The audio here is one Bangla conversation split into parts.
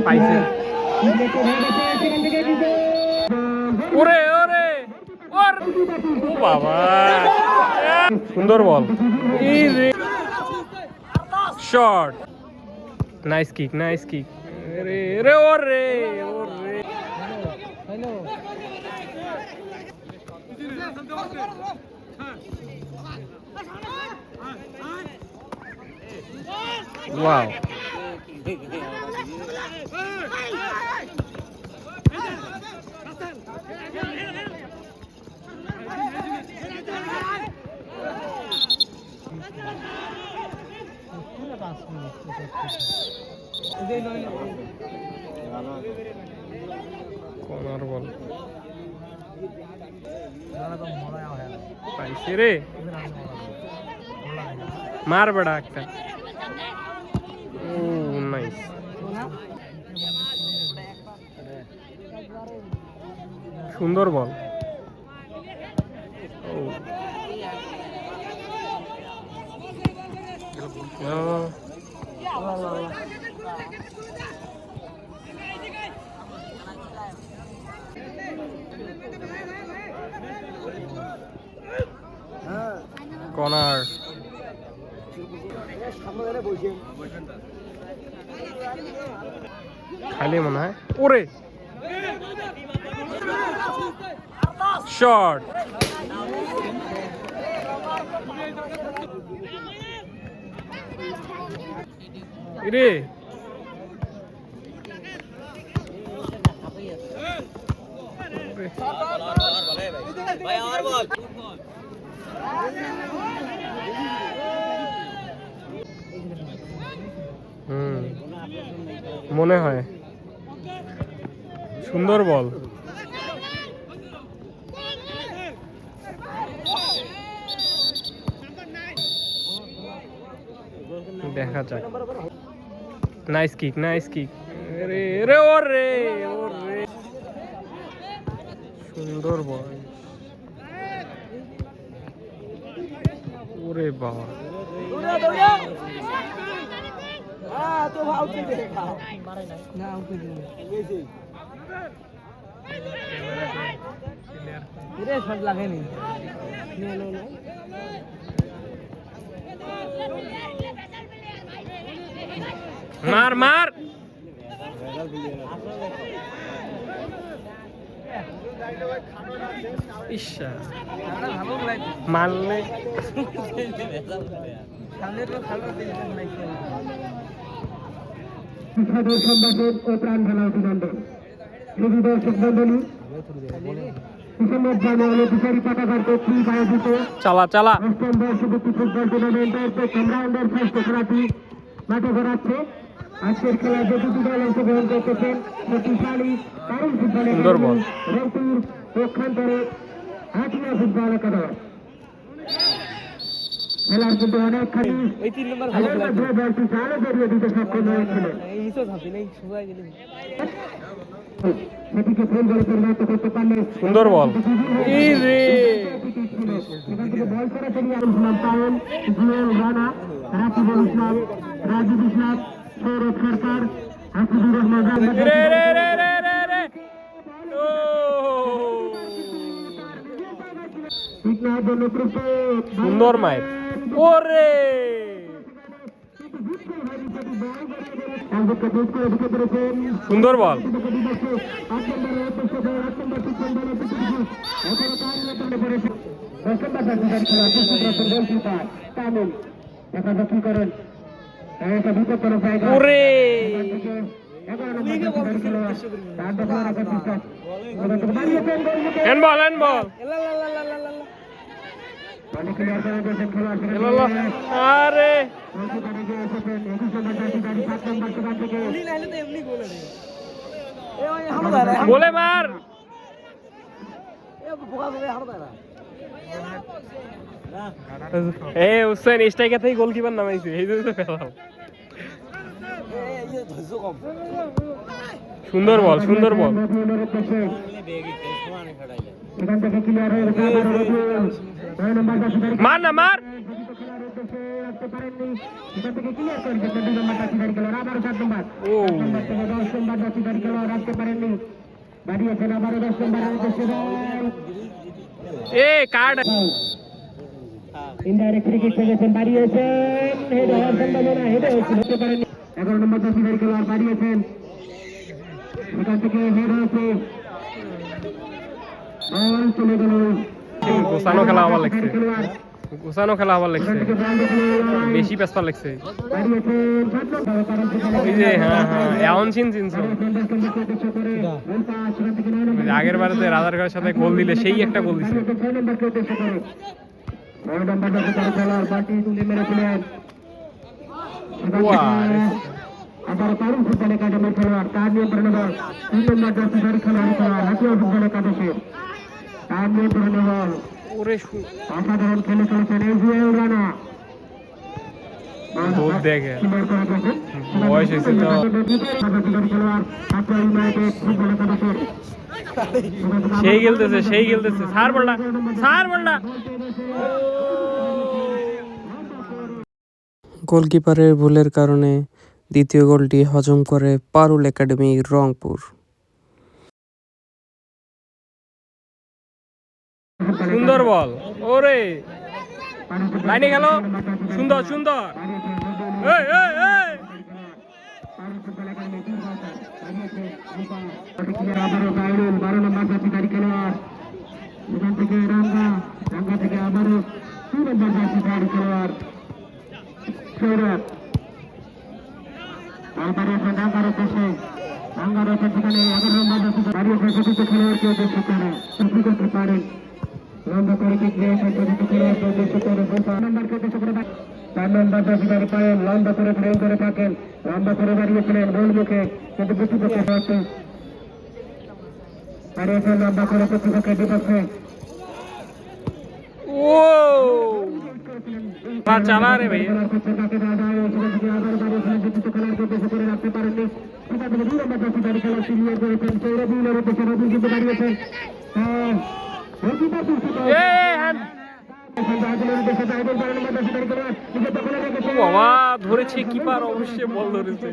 পাইছে। ওরে ওরে ওর ও বাবা, সুন্দর ball. Shot, nice kick, nice kick. রে রে ওরে ওরে, ওয়াও। কর্নার বল পাইছে রে, মার বেড়া একটা। ও নাইস, সুন্দর বল। কর্নার, খালি মনে হয়। ওরে শট, রে মনে হয়। সুন্দর বল। দেখা যাক। Nice kick, nice kick. রে রে ওরে ওরে, সুন্দর বল। ওরে বাবা, মার মার। ইচ্ছা মারলে সম্ভাষণ ও প্রাণ খেলা অভিনন্দন। দর্শক মন্ডলী, চালা চালা অষ্টম বর্ষপূর্তি ফুটবল টুর্নামেন্টের প্রথম রাউন্ডের ফার্স্ট খেলাটি মাঠে গড়াচ্ছে। আজকের খেলায় যে দুটি দল অংশগ্রহণ করতেছেন শক্তিশালী কারণ ফুটবল একাডেমি রংপুর, পক্ষান্তরে হাটিয়া ফুটবল একাডেমি। খেলার কিন্তু অনেকখানি বলটি চালও বেরিয়ে দিতে সক্ষম হয়েছিলেন। সেটিকে ফোন করে পরিণত করতে পারলে সুন্দর বল। এখান থেকে বল সরাসরি ইসলাম পায়েল, জুয়েল রানা, রাকিবুল ইসলাম, রাজীব ইসলাম, সৌরভ সরকার, হাসিবুর রহমান। সুন্দর মাইর। ওরে সুন্দর বল। কি করেন ওরে হ্যান্ডবল, হ্যান্ডবল। আরে বলে মার। এ হুসেন স্ট্রাইকার থেকে গোলকিপার নামাইছে, এই জন্য পেলাম। সুন্দর বল, সুন্দর বল। মার না মার। রাখতে পারেননি, সেখান থেকে ক্লিয়ার করে দিয়েছেন 2 নম্বর জার্সি ধারী খেলোয়াড়, আবারও 7 নম্বর থেকে 10 নম্বর জার্সি ধারী খেলোয়াড় রাখতে পারেননি, দাঁড়িয়েছেন আবারও 10 নম্বরের উদ্দেশ্যে বল, কার্ড ইনডাইরেক্ট ফ্রি কিক পেয়েছেন, বাড়িয়েছেন, হেড হওয়ার সম্ভাবনা, হেডে হয়েছিল, হতে পারেননি, 11 নম্বর জার্সি ধারী খেলোয়াড় বাড়িয়েছেন, সেখান থেকে হেড হয়েছে, বল চলে গেল, গোছানো খেলা আবার লাগছে, গোছানো খেলা আবার লাগছে, বেশি পেছপা লাগছে। ওই যে এমন চিনছো আগের বারে রাজারগাঁওয়ের সাথে গোল দিলে সেই একটা গোল দিছে। আবার পারুল ফুটবল একাডেমির খেলোয়াড়, তার নিয়ন্ত্রণে বল, 3 নম্বর জার্সি ধারী খেলোয়াড় হাতিয়া ফুটবল একাদশের, তার নিয়ন্ত্রণে বল, অসাধারণ খেলে চলেছেন এজিএল রানা, দুধ দেখে বয়স হয়েছে তো। সেই খেলতেছে সেই খেলতেছে, সার বলটা সার বলটা। গোলকিপারের ভুলের কারণে দ্বিতীয় গোলটি হজম করে পারুল একাডেমি রংপুর। সুন্দর বল, ওরে লাইনে গেল, সুন্দর সুন্দর, এই এই এই লম্বা করে পায়েন, লম্বা করে ফ্রেম করে থাকেন, লম্বা করে বাড়িয়েছিলেন গোল মুখে, কিন্তু প্রতিপক্ষে হচ্ছে বাড়িয়েছেন লম্বা করে প্রতিপক্ষের বিপক্ষে। ও চালা রে ভাই, রাখতে পারেননি, সেটা থেকে 2 নম্বর জার্সি ধারী খেলোয়াড় সিনিয়র করেছেন সৌরভীর উদ্দেশ্যে রবি কিন্তু দাঁড়িয়েছেন। বাবা ধরেছে কিপার, অবশ্যই বল ধরেছে।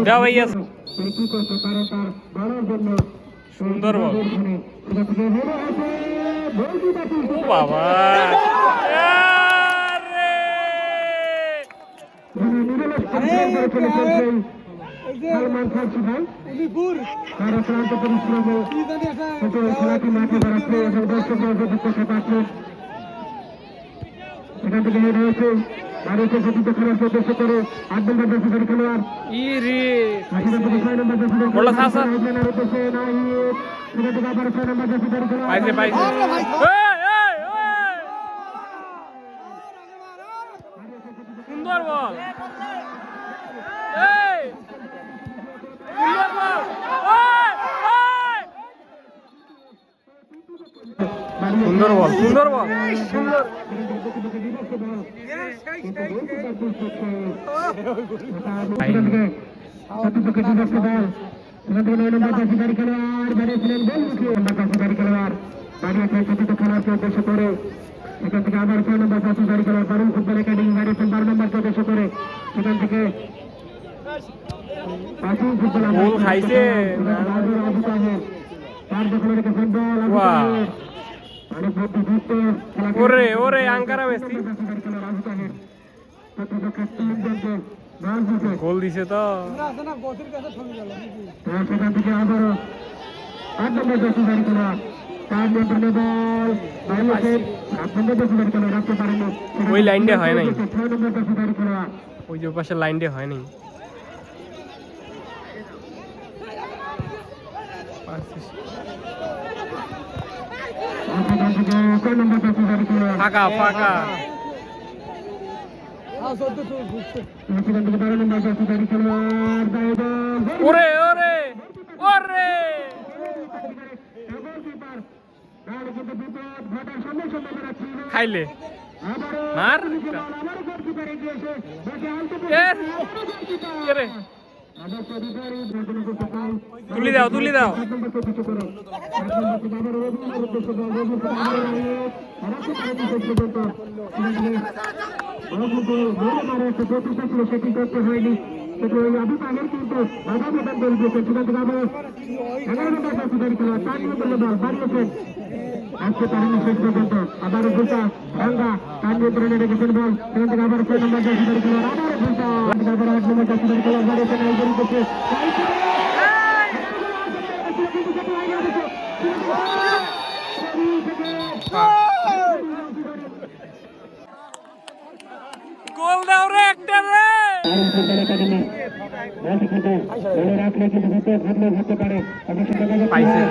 যাও ভাইয়া, সুন্দর বল, ও বাবা সেখান থেকে হেড হয়েছে, ভারতে প্রতিপক্ষ খেলার উদ্দেশ্য করে 8 নম্বর জার্সি ধারী খেলোয়াড়, সেখান থেকে 6 নম্বর জার্সি ধারী খেলোয়াড় উদ্দেশ্যে নাহিদ, সেখান থেকে আবার 6 নম্বর জার্সি ধারী খেলোয়াড়, সুন্দর বল, সুন্দর বল, সুন্দর বল, সুন্দর সেখান থেকে আবার 6 নম্বর জার্সি ধারী খেলোয়াড় পারুল ফুটবল একাডেমি বাড়িয়েছেন 12 নম্বরকে উদ্দেশ্য করে, সেখান থেকে গোল খাইছে। ওরে ওরে আঙ্কারা মেসি গোল দিছে তো। সেখান থেকে আবারও 8 নম্বর জার্সি ধারী খেলোয়াড়, তার নিয়ন্ত্রণে বল, রাখতে পারেনি, ওই লাইনটা হয় নাই, 6 নম্বর জার্সি ধারী খেলোয়াড়, ওই যে পাশে লাইনটা হয় নাই। ফাঁকা ফাঁকা, ওরে ওরে ওরে তাহলে কিন্তু বিপদ ঘটার সম্ভাবনা বাড়াচ্ছে খাইলে আবারও মার আবারও গোলকিপার এগিয়ে এসে বসে আনতে রে তুলি দাও তুলি দাও সেটি করতে হয়নি কিন্তু ওই অভিপানের কিন্তু অভাবেতন গোল দিয়েছেন সেখান থেকে আবার 11 নম্বর জার্সিধারী খেলোয়াড় তার নিয়ে বল বাড়িয়েছেন আসতে পারেনি শেষ পর্যন্ত আবারও গোটা ভাঙ্গা তার নিয়ন্ত্রণে রেখেছেন বল সেখান থেকে আবার 6 নম্বর জার্সিধারী খেলোয়াড় আবারও গোটা আবার 8 নম্বর জার্সিধারী খেলোয়াড় বাড়িয়েছেন আইজেরি করছে গোল দাও রে একটা রে পাইছে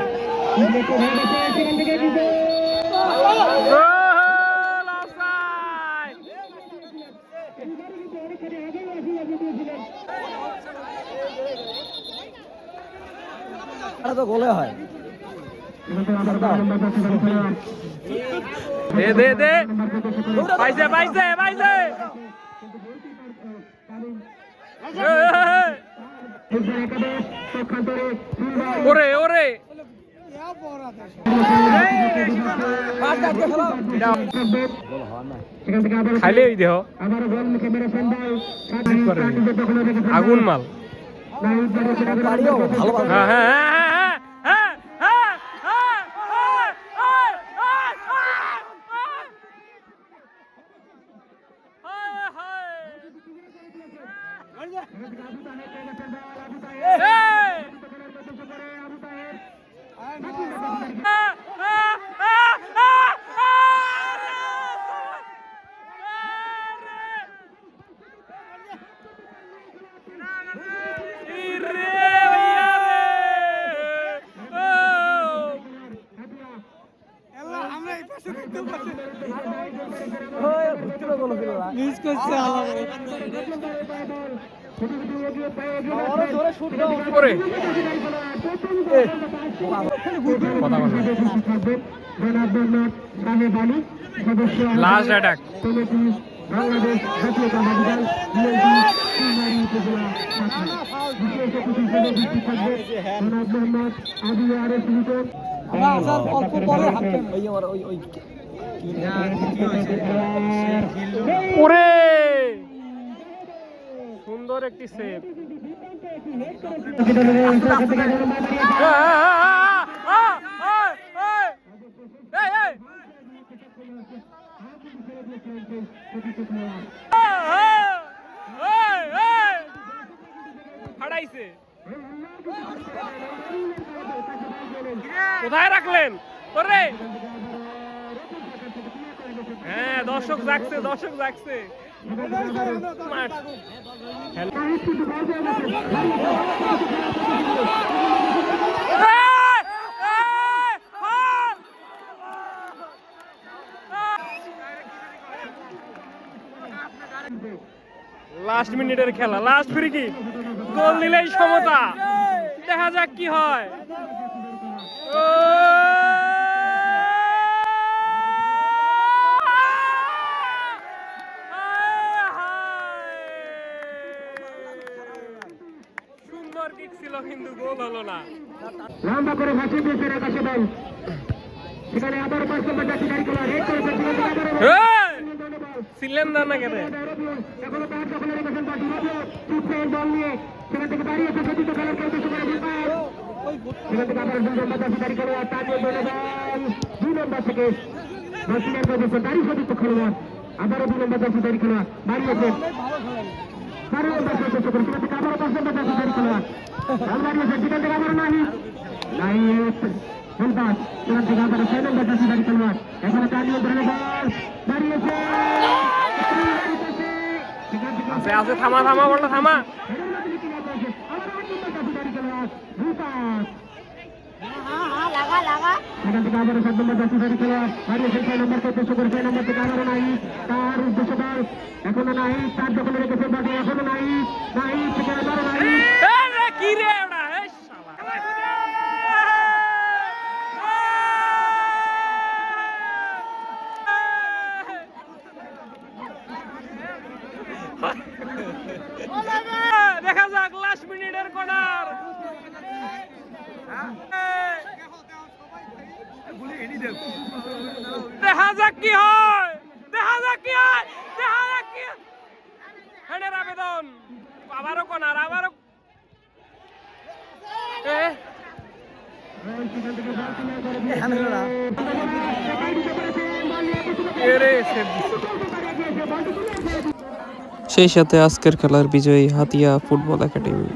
তো গোলে হয় দে দে দে পাইছে পাইছে পাইছে ওরে ওরে খাইলে দেহ আগুন মাল হ্যাঁ হ্যাঁ লাস্ট অ্যাটাক বাংলাদেশ জাতীয়তাবাদী দল মোহাম্মদ আবু আরিফ লিটন ওরে সুন্দর একটি সেভ হারাইছে কোথায় রাখলেন ওরে হ্যাঁ দর্শক জাগছে দর্শক জাগছে লাস্ট মিনিটের খেলা লাস্ট ফ্রি কিক গোল দিলেই সমতা দেখা যাক কি হয় সুন্দর কিক ছিল কিন্তু গোল হলো না লম্বা করে ভাসিয়ে দিয়েছেন আকাশে বল সেখানে আবার 5 নম্বর জার্সিধারী খেলোয়াড় হেড করেছেন সিলিন্ডার না কেন এখনো তার দখলে রেখেছেন বা ডিফেন্স বল নিয়ে সেখান থেকে বাড়িয়েছে সতীর্থ খেলার খেলতে শুরু করে সেখান থেকে আবার 2 নম্বর জার্সিধারী খেলোয়াড় তার নিয়ে বল 2 নম্বর থেকে ভাসিয়ে দিয়েছেন তারই সতীর্থ খেলোয়াড় আবারও 2 নম্বর জার্সিধারী খেলোয়াড় বাড়িয়েছেন 4 নম্বর খেলতে শুরু করে সেখান থেকে আবারও 5 নম্বর জার্সিধারী খেলোয়াড় বল বাড়িয়েছেন সেখান থেকে আবারও নাহি ফুলপাস সেখান থেকে আবারও 6 নম্বর জার্সিধারী খেলোয়াড় এখনো তার নিয়ে বল বাড়িয়েছে আছে আছে থামা থামা বলটা থামা সেখান থেকে আবারও 7 নম্বর জার্সিধারী খেলোয়াড় বাড়িয়েছে 6 নম্বর করতে শুরু করে 6 নম্বর থেকে আবারও নাই তার উদ্দেশ্য বল এখনো নাই তার দখলে রেখেছে বাকি এখনো নাই থেকে আবারও নাই কি রে ওটা দেখা যাক লাস্ট মিনিটের কর্নার। দেখা যাক কি হয়, দেখা যাক কি হয়, দেখা যাক কি হয়। হেডের আবেদন, আবারও কর্নার, আবারও সেই সাথে আজকের খেলার বিজয়ী হাতিয়া ফুটবল একাডেমি।